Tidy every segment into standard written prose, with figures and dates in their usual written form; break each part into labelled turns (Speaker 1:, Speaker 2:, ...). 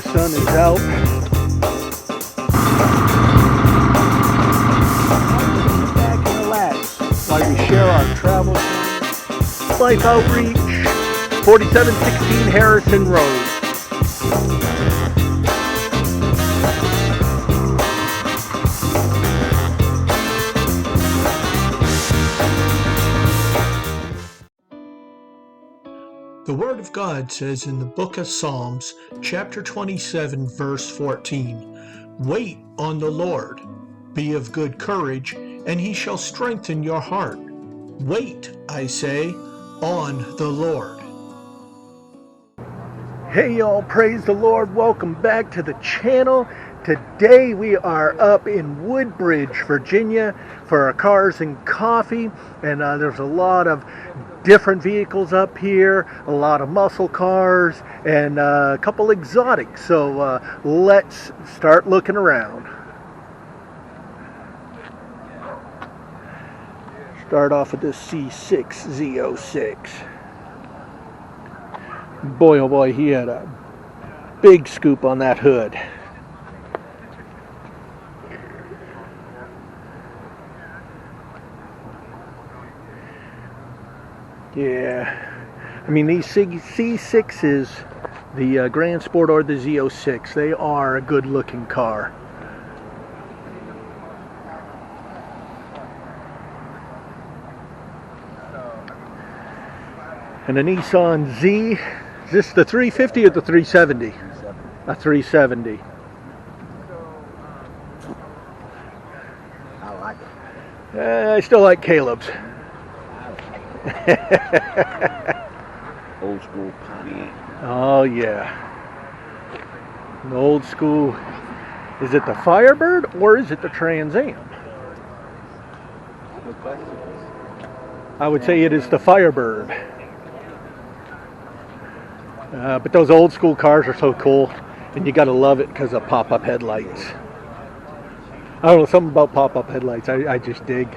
Speaker 1: sun is out. Back and relax while we share our travel life outreach, 4716 Harrison Road.
Speaker 2: The Word of God says in the book of Psalms, chapter 27, verse 14, "Wait on the Lord, be of good courage, and he shall strengthen your heart. Wait, I say, on the Lord."
Speaker 1: Hey y'all, praise the Lord. Welcome back to the channel. Today we are up in Woodbridge, Virginia for our cars and coffee, and there's a lot of different vehicles up here, a lot of muscle cars, and a couple exotics. So let's start looking around. Start off with this C6 Z06. Boy, oh boy, he had a big scoop on that hood. Yeah, I mean these C6s, the Grand Sport or the Z06, they are a good looking car. And a Nissan Z, is this the 350 or the 370? A 370.
Speaker 3: I like it.
Speaker 1: I still like Caleb's.
Speaker 3: Old school Pontiac.
Speaker 1: Oh yeah. An old school. Is it the Firebird or is it the Trans Am? I would say it is the Firebird. But those old school cars are so cool, and you gotta love it because of pop-up headlights. I don't know, something about pop-up headlights I just dig.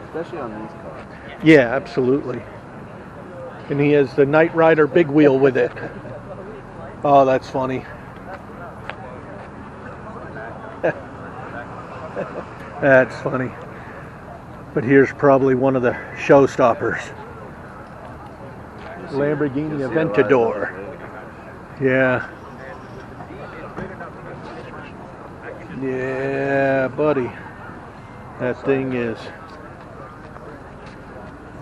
Speaker 3: Especially on these cars.
Speaker 1: Yeah, absolutely. And he has the Knight Rider big wheel with it. Oh, that's funny. That's funny. But here's probably one of the showstoppers. Lamborghini Aventador. Yeah. Yeah, buddy. That thing is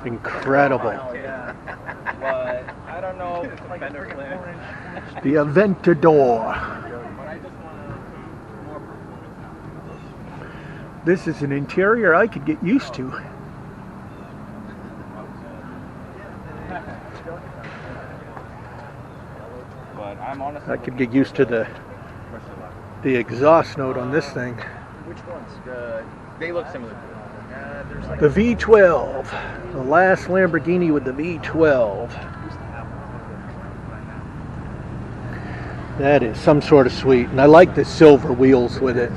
Speaker 1: incredible. The Aventador. This is an interior I could get used to. I could get used to the exhaust note on this thing.
Speaker 4: Which ones? They look similar.
Speaker 1: The V12. The last Lamborghini with the V12. That is some sort of sweet. And I like the silver wheels with it.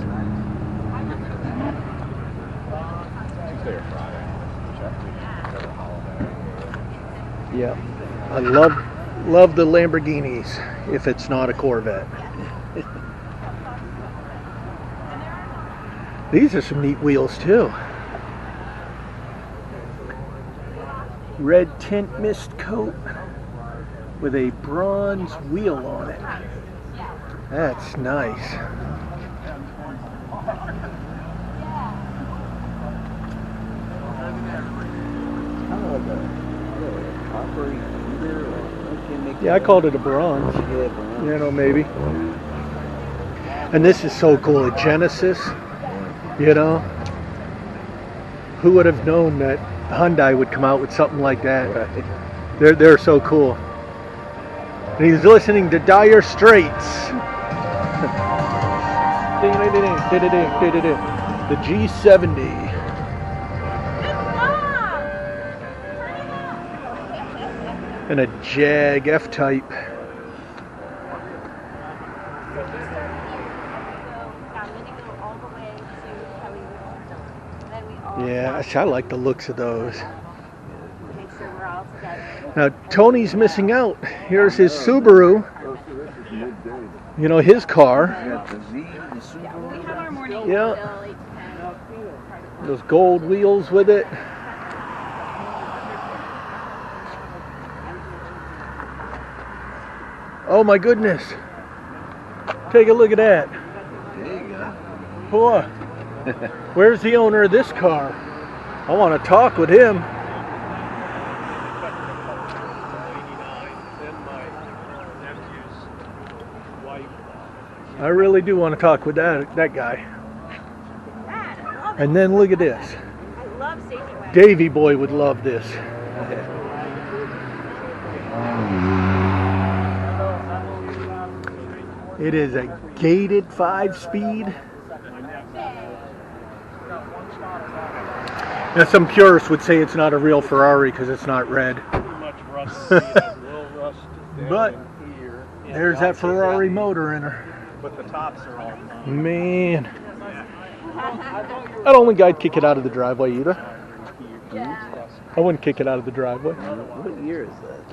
Speaker 1: Yeah. I love the Lamborghinis if it's not a Corvette. These are some neat wheels too. Red tint mist coat with a bronze wheel on it. That's nice. Yeah, I called it a bronze. You know, maybe. And this is so cool, a Genesis. You know, who would have known that Hyundai would come out with something like that? Right. They're so cool. And he's listening to Dire Straits. The G70. And a Jag F-Type. Yeah, I like the looks of those. Now, Tony's missing out. Here's his Subaru. You know, his car. Yeah. Those gold wheels with it. Oh my goodness. Take a look at that.
Speaker 3: There you go.
Speaker 1: Boy, where's the owner of this car? I want to talk with him. I really do want to talk with that guy. And then look at this.
Speaker 5: I love safety wagons.
Speaker 1: Davy boy would love this. It is a gated 5-speed. Now some purists would say it's not a real Ferrari because it's not red. But there's that Ferrari motor in her.
Speaker 4: But the tops are all
Speaker 1: Man. I don't think I'd kick it out of the driveway either. I wouldn't kick it out of the driveway.
Speaker 3: What year is that?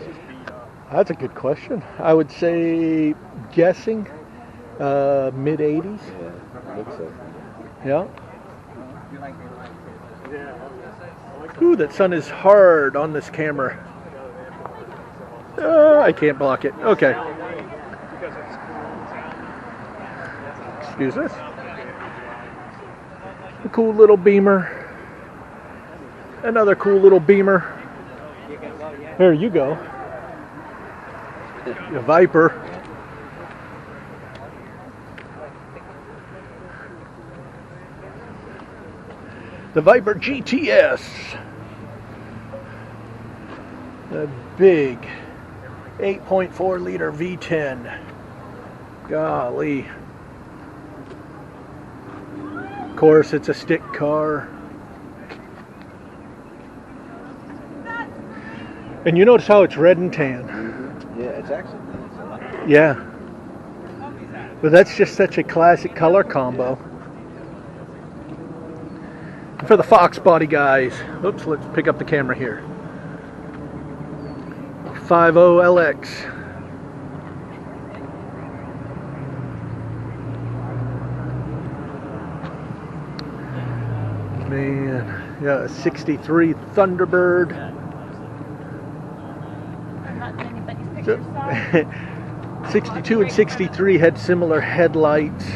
Speaker 1: That's a good question. I would say, guessing, mid-80s.
Speaker 3: Yeah, looks like.
Speaker 1: Yeah. Ooh, that sun is hard on this camera. I can't block it. Okay. Excuse us. A cool little Beamer. Another cool little Beamer. There you go. A Viper. The Viper GTS. The big 8.4 liter V10. Golly. Of course, it's a stick car. And you notice how it's red and tan.
Speaker 3: Yeah, it's actually nice.
Speaker 1: Yeah. But that's just such a classic color combo. And for the Fox body guys, oops, let's pick up the camera here. 50LX. Man, yeah, 63 Thunderbird.
Speaker 5: I'm not doing anybody's pictures, so
Speaker 1: 62 and 63 had similar headlights.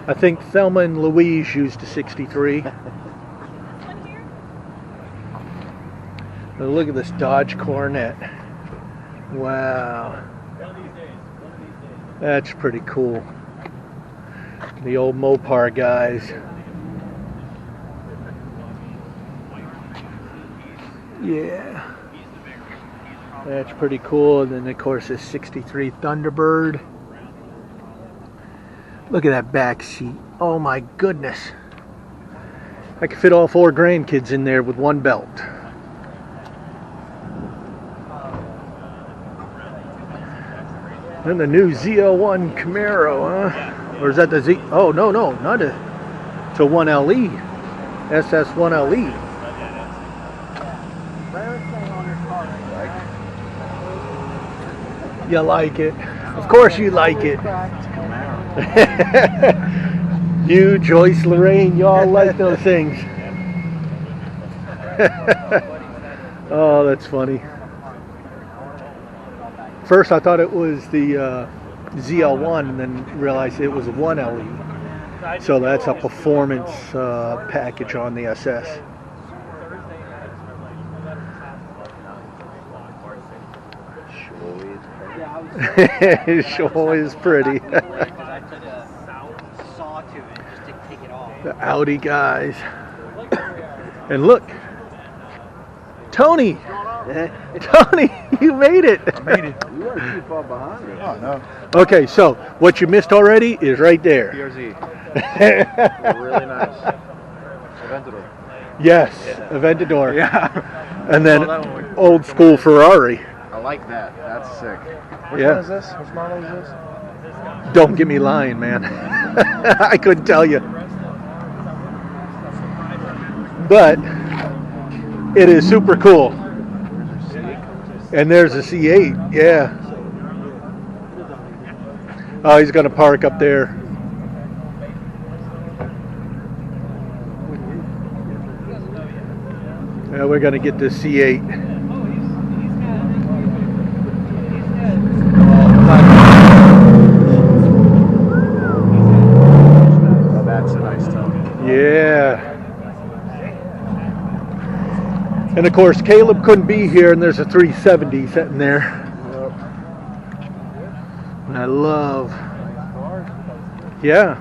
Speaker 1: I think Thelma and Louise used a 63. Now look at this Dodge Coronet. Wow. That's pretty cool. The old Mopar guys. Yeah. That's pretty cool. And then of course this 63 Thunderbird. Look at that back seat. Oh my goodness. I could fit all 4 grandkids in there with one belt. And the new ZL1 Camaro, huh? Or is that the Z? Oh, no, not a. It's a 1LE. SS1LE. You like it? Of course you like it. You, Joyce, Lorraine, y'all like those things. Oh, that's funny. First I thought it was the ZL1 and then realized it was a 1LE. So that's a performance package on the SS. It sure is pretty. The Audi guys. And look, Tony! Tony, you made it!
Speaker 3: I made it. You weren't too far behind us.
Speaker 4: Oh, no.
Speaker 1: Okay, so what you missed already is right there.
Speaker 3: PRZ. Really nice. Aventador.
Speaker 1: Yes, Aventador.
Speaker 3: Yeah.
Speaker 1: And then
Speaker 3: that one would-
Speaker 1: old school Ferrari.
Speaker 3: I like that. That's sick. Which
Speaker 1: Yeah.
Speaker 3: one is this? Which model is this?
Speaker 1: Don't get me lying, man. I couldn't tell you. But It is super cool. And there's a C8, yeah. Oh, he's going to park up there. Yeah, we're going to get this C8.
Speaker 3: Oh, that's a nice tone.
Speaker 1: Yeah. And of course, Caleb couldn't be here, and there's a 370 sitting there. And I love, yeah.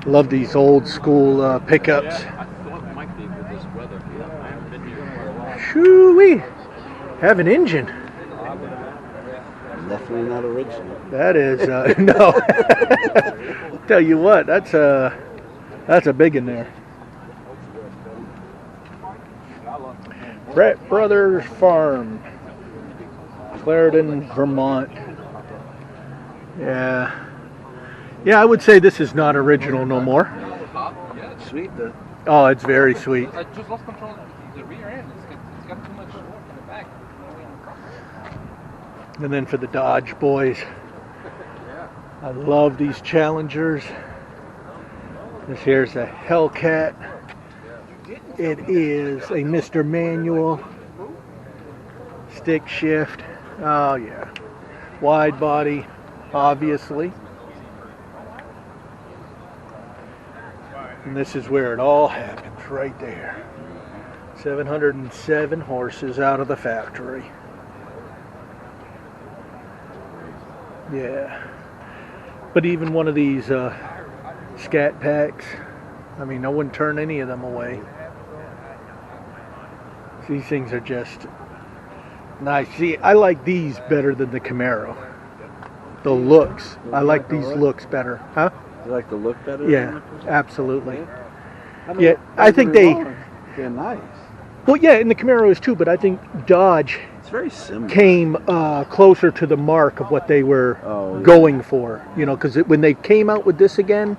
Speaker 1: Love these old school pickups.
Speaker 3: I thought it might be with this weather. I haven't been here for a while.
Speaker 1: Shoo-wee. Have an engine.
Speaker 6: Definitely not original.
Speaker 1: That is, no. Tell you what, that's a big in there. Brett Brothers Farm, Clarendon, Vermont. Yeah. Yeah, I would say this is not original no more.
Speaker 6: Sweet though.
Speaker 1: Oh, it's very sweet.
Speaker 4: I just lost control of the rear end. It's got too much in the back.
Speaker 1: And then for the Dodge boys, I love these Challengers. This here's a Hellcat. It is a Mr. Manual stick shift. Oh yeah, wide body, obviously. And this is where it all happens, right there. 707 horses out of the factory. Yeah. But even one of these Scat Packs, I mean, I wouldn't turn any of them away. These things are just nice. See, I like these better than the Camaro. The looks. I like these looks better. Huh?
Speaker 6: You like the look better?
Speaker 1: Yeah, absolutely.
Speaker 6: mean,
Speaker 1: Yeah, I think
Speaker 6: they're nice.
Speaker 1: Well, yeah, and the Camaros too, but I think Dodge
Speaker 6: It's very similar.
Speaker 1: came closer to the mark of what they were
Speaker 6: Oh, yeah.
Speaker 1: going for. You know, because when they came out with this again,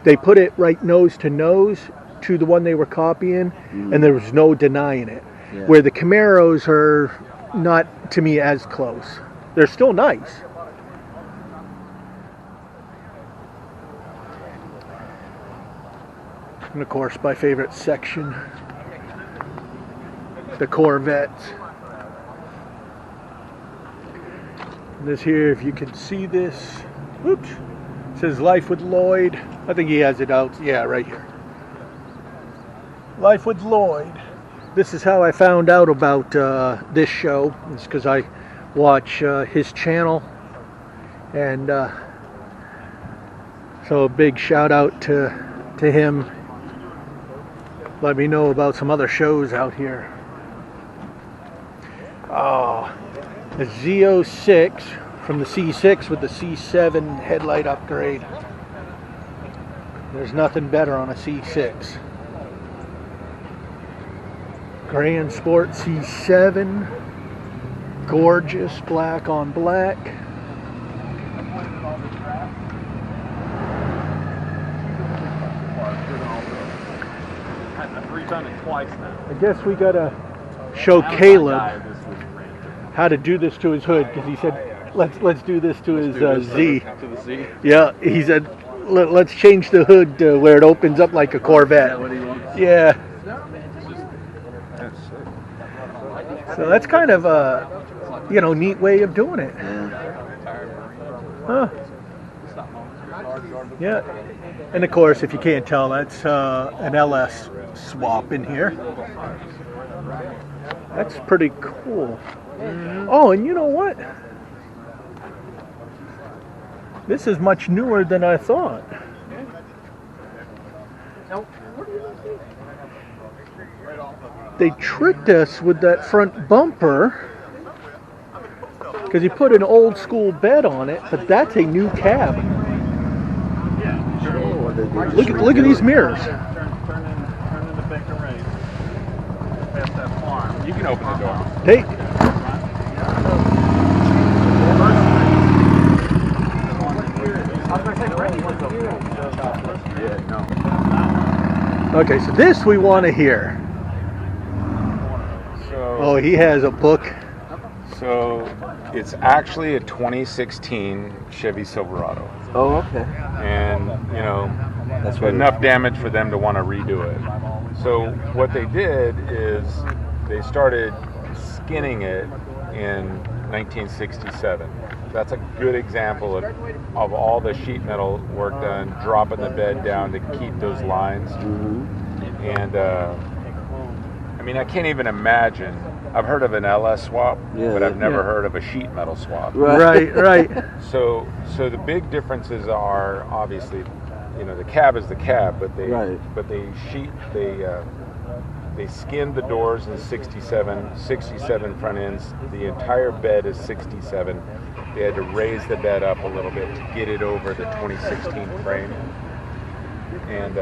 Speaker 1: they put it right nose to nose to the one they were copying, and there was no denying it.
Speaker 6: Yeah.
Speaker 1: Where the Camaros are not, to me, as close. They're still nice. And of course, my favorite section, the Corvettes. And this here, if you can see this, whoops, it says Life with Lloyd. I think he has it out, yeah, right here. Life with Lloyd. This is how I found out about this show. It's because I watch his channel. And so a big shout out to him. Let me know about some other shows out here. Oh, the Z06 from the C6 with the C7 headlight upgrade. There's nothing better on a C6. Grand Sport C7, gorgeous black on black.
Speaker 3: I've done it twice now.
Speaker 1: I guess we gotta show Caleb how to do this to his hood, because he said, let's do this to his Z.
Speaker 3: To the Z.
Speaker 1: Yeah, he said, let's change the hood to where it opens up like a Corvette.
Speaker 6: What do you want?
Speaker 1: Yeah.
Speaker 3: That's sick.
Speaker 1: So that's kind of a, neat way of doing it. Huh. Yeah. And of course, if you can't tell, that's an LS swap in here. That's pretty cool. Oh, and you know what? This is much newer than I thought. They tricked us with that front bumper because he put an old school bed on it, but that's a new cab. Look at these mirrors.
Speaker 3: Turn into Baker Ray. Past that farm. You can open the door.
Speaker 1: Hey,
Speaker 3: I was going to say, Brady was over. Yeah, no.
Speaker 1: Okay, so this we want to hear. Oh, he has a book.
Speaker 3: So it's actually a 2016 Chevy Silverado.
Speaker 6: Oh, okay.
Speaker 3: And, you know,
Speaker 6: That's what
Speaker 3: enough damage for them to want to redo it. So what they did is they started skinning it in 1967. That's a good example of all the sheet metal work done, dropping the bed down to keep those lines. And I mean, I can't even imagine. I've heard of an LS swap, but I've never heard of a sheet metal swap.
Speaker 1: Right.
Speaker 3: So the big differences are obviously, you know, the cab is the cab, but they skinned the doors in 67 front ends. The entire bed is 67. They had to raise the bed up a little bit to get it over the 2016 frame. And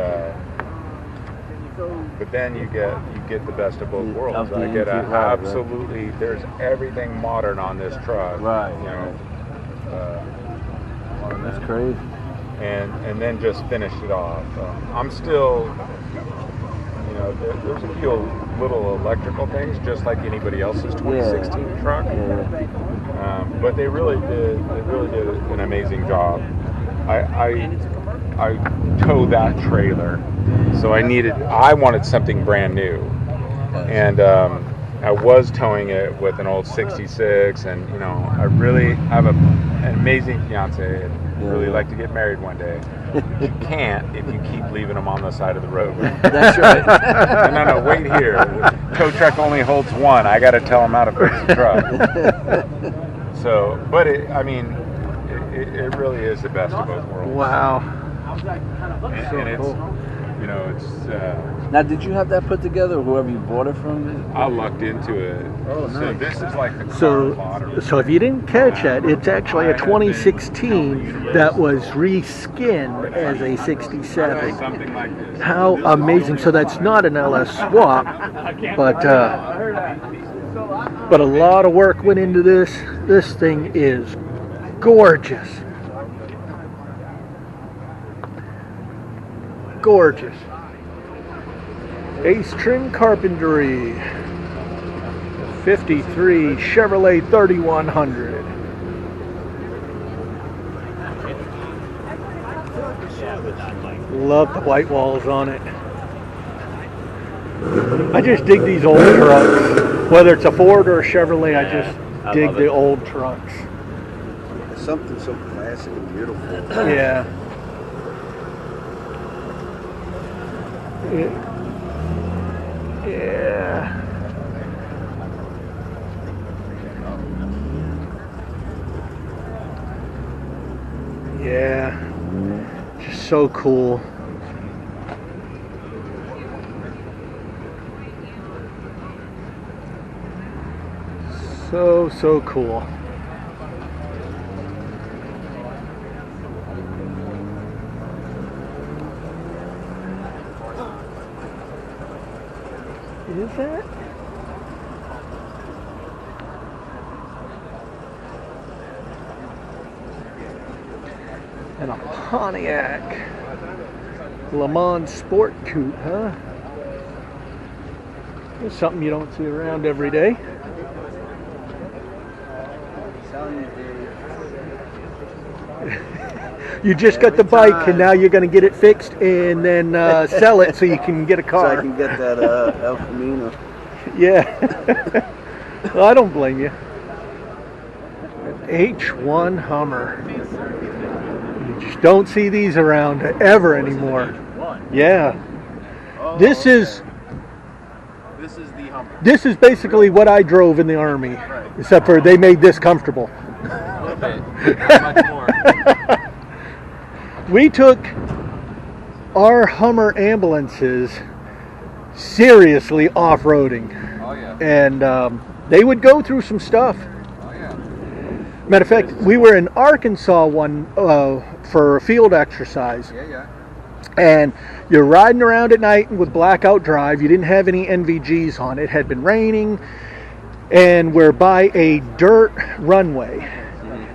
Speaker 3: but then you get the best of both worlds. I get absolutely. There's everything modern on this truck.
Speaker 6: Right.
Speaker 3: You know.
Speaker 6: That's crazy.
Speaker 3: And then just finish it off. I'm still, you know, there's a few little electrical things, just like anybody else's 2016 truck. But they really did an amazing job. I tow that trailer, so I wanted something brand new, and I was towing it with an old 66, and you know, I really have an amazing fiance. And really like to get married one day. You can't if you keep leaving them on the side of the road.
Speaker 6: That's right.
Speaker 3: No, wait here. The tow truck only holds one. I got to tell them how to fix the truck. So, but it really is the best of both worlds.
Speaker 1: Wow.
Speaker 3: And it's, you know, it's.
Speaker 6: Now, did you have that put together, or whoever you bought it from?
Speaker 3: I lucked into it.
Speaker 6: Oh, nice.
Speaker 3: So this is like the car
Speaker 1: So
Speaker 3: lottery.
Speaker 1: if you didn't catch that, it's actually a 2016 that was reskinned as a 67.
Speaker 3: Something like this.
Speaker 1: How amazing! So that's not an LS swap, but a lot of work went into this. This thing is gorgeous. Gorgeous. Ace Trim Carpentry. 53 Chevrolet 3100. Love the white walls on it. I just dig these old trucks. Whether it's a Ford or a Chevrolet, I just dig the old trucks.
Speaker 6: It's something so classic and beautiful.
Speaker 1: Yeah. Yeah. Yeah. Just so cool. So cool. Is that? And a Pontiac Le Mans Sport Coupe, huh? It's something you don't see around every day. You just got the bike and now you're going to get it fixed and then sell it so you can get a car.
Speaker 6: So I can get that El Camino.
Speaker 1: Yeah. Well, I don't blame you. H1 Hummer. You just don't see these around ever anymore. Yeah. This is
Speaker 4: the Hummer.
Speaker 1: This is basically what I drove in the Army, except for they made this comfortable.
Speaker 4: A little bit. Not much more.
Speaker 1: We took our Hummer ambulances seriously off-roading.
Speaker 4: Oh yeah.
Speaker 1: And they would go through some stuff.
Speaker 4: Oh yeah.
Speaker 1: Matter of fact, we were in Arkansas one for a field exercise.
Speaker 4: Yeah.
Speaker 1: And you're riding around at night with blackout drive. You didn't have any NVGs on. It had been raining. And we're by a dirt runway.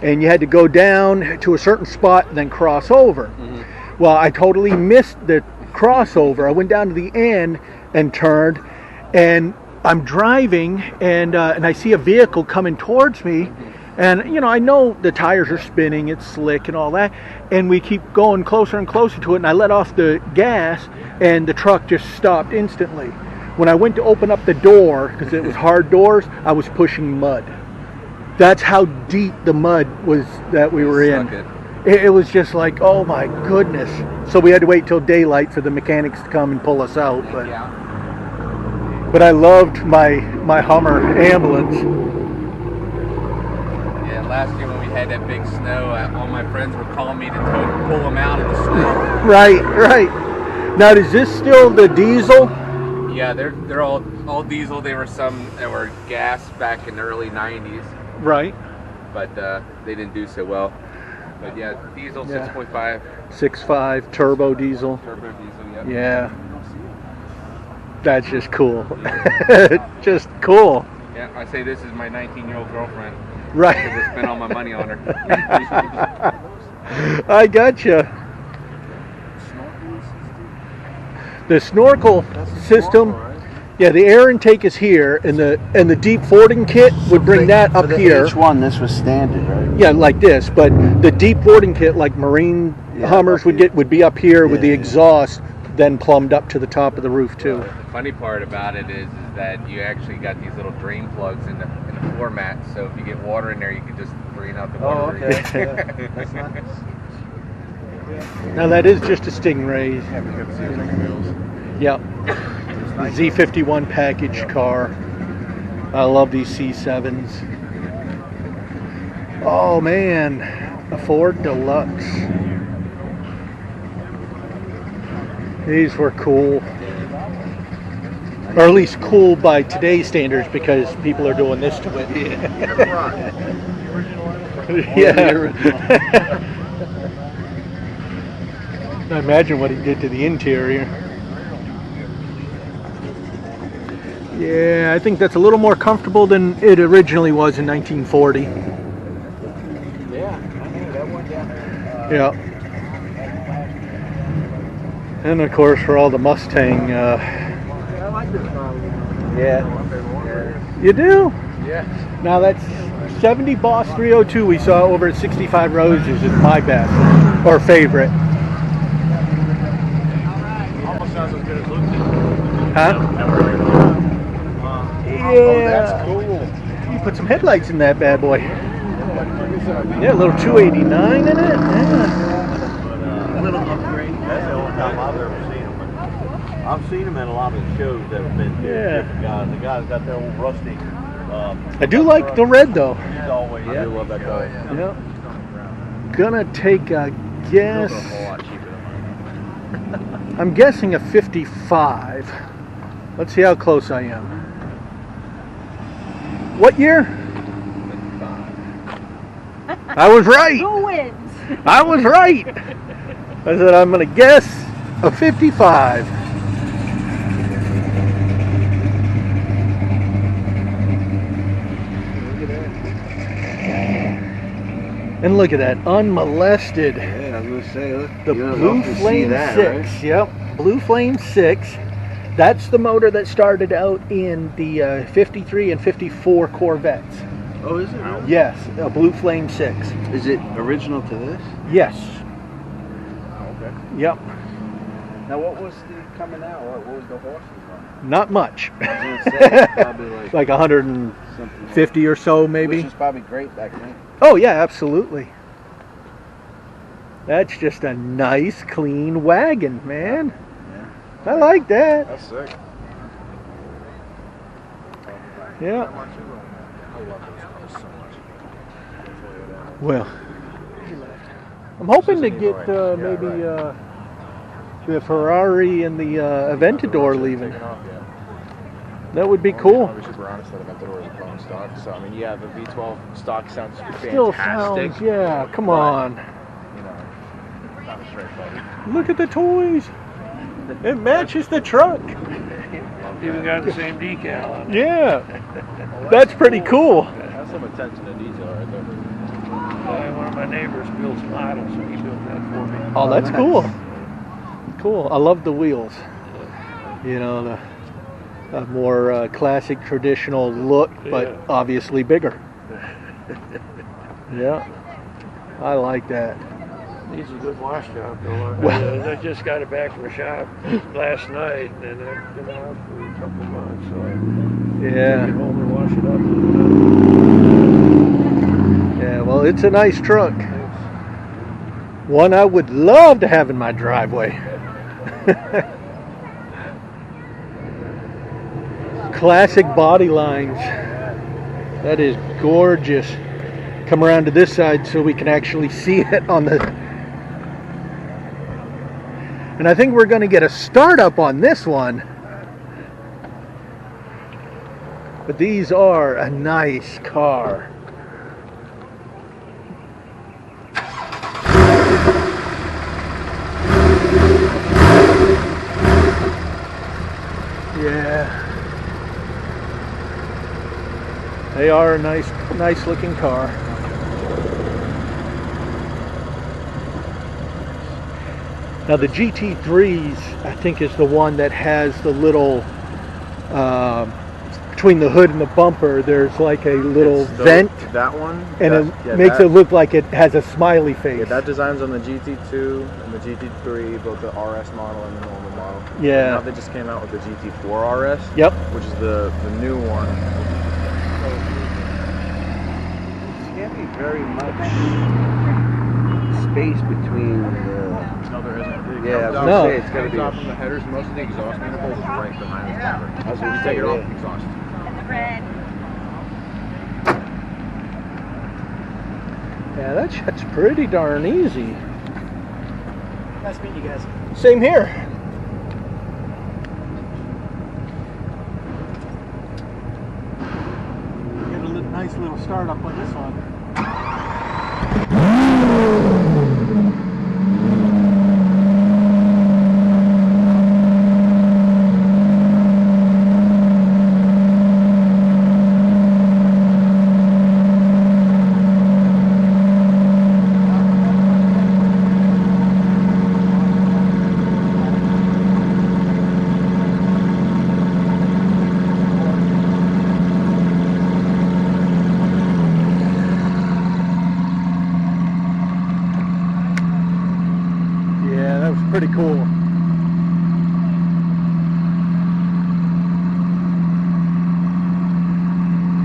Speaker 1: And you had to go down to a certain spot and then cross over. Well, I totally missed the crossover. I went down to the end and turned, and I'm driving, and I see a vehicle coming towards me, and you know, I know the tires are spinning, it's slick and all that, and we keep going closer and closer to it, and I let off the gas, and the truck just stopped instantly. When I went to open up the door, because it was hard doors, I was pushing mud. That's how deep the mud was that we were in. It was just like, oh my goodness. So we had to wait till daylight for the mechanics to come and pull us out. But I loved my Hummer ambulance.
Speaker 4: Yeah, last year when we had that big snow, all my friends were calling me to pull them out of the snow.
Speaker 1: Right. Now, is this still the diesel?
Speaker 4: Yeah, they're all diesel. There were some that were gas back in the early 90s.
Speaker 1: Right.
Speaker 4: But they didn't do so well. But yeah, diesel 6.5.
Speaker 1: 6.5 turbo diesel.
Speaker 4: Turbo diesel, yep.
Speaker 1: Yeah. That's just cool. Just cool.
Speaker 4: Yeah, I say this is my 19-year-old girlfriend.
Speaker 1: Right.
Speaker 4: Because I spent all my money on her.
Speaker 1: I gotcha. The snorkel system, yeah, the air intake is here, and the deep fording kit would bring that up here.
Speaker 6: H1, this was standard, right?
Speaker 1: Yeah, like this, but the deep fording kit, like Marine Hummers would be up here with the exhaust, then plumbed up to the top of the roof too.
Speaker 4: The funny part about it is that you actually got these little drain plugs in the floor mat, so if you get water in there, you can just drain out the water.
Speaker 6: Oh, okay. That's nice.
Speaker 1: Now that is just a Stingray. Yep. Z51 package car. I love these C7s. Oh man, a Ford Deluxe. These were cool. Or at least cool by today's standards, because people are doing this to it. Yeah. I imagine what he did to the interior. Yeah, I think that's a little more comfortable than it originally was in 1940.
Speaker 6: Yeah, I know that one down there.
Speaker 1: Yeah. And of course, for all the Mustang.
Speaker 6: I like this car. Yeah.
Speaker 1: You do?
Speaker 6: Yeah.
Speaker 1: Now that's 70 Boss 302 we saw over at 65 Roses is my best or favorite.
Speaker 7: Almost sounds as good as Luke's.
Speaker 1: Huh?
Speaker 7: Oh, that's cool.
Speaker 1: You put some headlights in that bad boy. Yeah, a little 289 in it. Yeah.
Speaker 7: A little upgrade. That's the only time I've ever seen them. I've seen them at a lot of the shows that have been here. Different guys. The guys got their old rusty.
Speaker 1: I do like the red though.
Speaker 7: He's always. I do love that car.
Speaker 1: Yeah. Gonna take a guess.
Speaker 7: Those are a whole lot cheaper than mine.
Speaker 1: I'm guessing a 55. Let's see how close I am. What year? I was right.
Speaker 5: Who wins?
Speaker 1: I was right. I said I'm going to guess a 55. And look at that, unmolested.
Speaker 6: Yeah, I was going to say, look.
Speaker 1: The Blue Flame 6. Right? Yep, Blue Flame 6. That's the motor that started out in the 53 and 54 Corvettes.
Speaker 6: Oh, is it really?
Speaker 1: Yes, a Blue Flame 6.
Speaker 6: Is it original to this?
Speaker 1: Yes.
Speaker 6: Okay.
Speaker 1: Yep.
Speaker 6: Now, what was the coming out? What was the horses on?
Speaker 1: Not much.
Speaker 6: I was going to say, probably
Speaker 1: like 150 or so, maybe.
Speaker 6: Which was probably great back then.
Speaker 1: Oh, yeah, absolutely. That's just a nice, clean wagon, man. I like that.
Speaker 7: That's sick.
Speaker 1: Yeah.
Speaker 7: I love those cars so much.
Speaker 1: Well, I'm hoping to get maybe the Ferrari and the Aventador leaving. That would be cool.
Speaker 7: We should be honest, that Aventador is a clone stock. So I mean, yeah, the V12 stock sounds fantastic.
Speaker 1: Still sounds, yeah. Come on.
Speaker 7: You know, not a straight fighter.
Speaker 1: Look at the toys. It matches the truck.
Speaker 8: Even got the same decal on it.
Speaker 1: Yeah. That's pretty cool.
Speaker 7: That's some attention to detail right there.
Speaker 8: One of my neighbors built some idols, so he built that for me.
Speaker 1: Oh, that's cool. cool. I love the wheels. You know, the more classic, traditional look, but
Speaker 8: Yeah.
Speaker 1: obviously bigger. Yeah, I like that.
Speaker 8: Needs a good wash job though.
Speaker 1: Well-
Speaker 8: I just got it back from the shop last night, and I've been out for a couple of months, so I
Speaker 1: Yeah.
Speaker 8: take it home and wash it up.
Speaker 1: Yeah, well, it's a nice truck.
Speaker 8: Thanks.
Speaker 1: One I would love to have in my driveway. Classic body lines. That is gorgeous. Come around to this side so we can actually see it on the... And I think we're going to get a startup on this one. But these are a nice car. Yeah. They are a nice looking car. Now the GT3s, I think, is the one that has the little, between the hood and the bumper, there's like a little vent.
Speaker 9: That one?
Speaker 1: And
Speaker 9: that,
Speaker 1: it makes it look like it has a smiley face.
Speaker 9: Yeah, that design's on the GT2 and the GT3, both the RS model and the normal model.
Speaker 1: Yeah.
Speaker 9: Now they just came out with the GT4 RS.
Speaker 1: Yep.
Speaker 9: Which is the new one.
Speaker 6: There can't be very much space between the...
Speaker 9: No, there isn't.
Speaker 6: Yeah, I was
Speaker 1: No.
Speaker 6: gonna say, it's gotta be...
Speaker 9: Top from the headers, most of the exhaust manifolds is right behind the bumper.
Speaker 6: I was gonna
Speaker 9: You
Speaker 6: say,
Speaker 9: take it off,
Speaker 6: yeah.
Speaker 9: exhaust.
Speaker 5: And the red.
Speaker 1: Yeah, that's pretty darn easy.
Speaker 10: Nice meeting you guys.
Speaker 1: Same here. Get a nice little startup on this one. Yeah, that was pretty cool.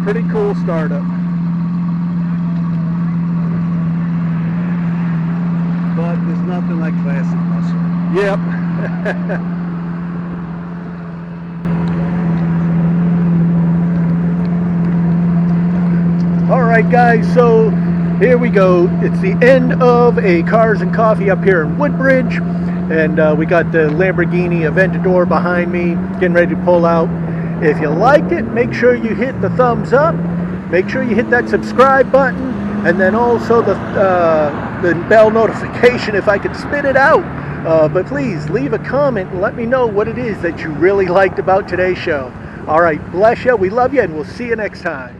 Speaker 1: Pretty cool startup.
Speaker 6: But there's nothing like classic muscle.
Speaker 1: Yep. All right, guys, so here we go. It's the end of a Cars and Coffee up here in Woodbridge, and we got the Lamborghini Aventador behind me, getting ready to pull out. If you liked it, make sure you hit the thumbs up. Make sure you hit that subscribe button, and then also the bell notification if I could spit it out. But please leave a comment and let me know what it is that you really liked about today's show. All right, bless you. We love you, and we'll see you next time.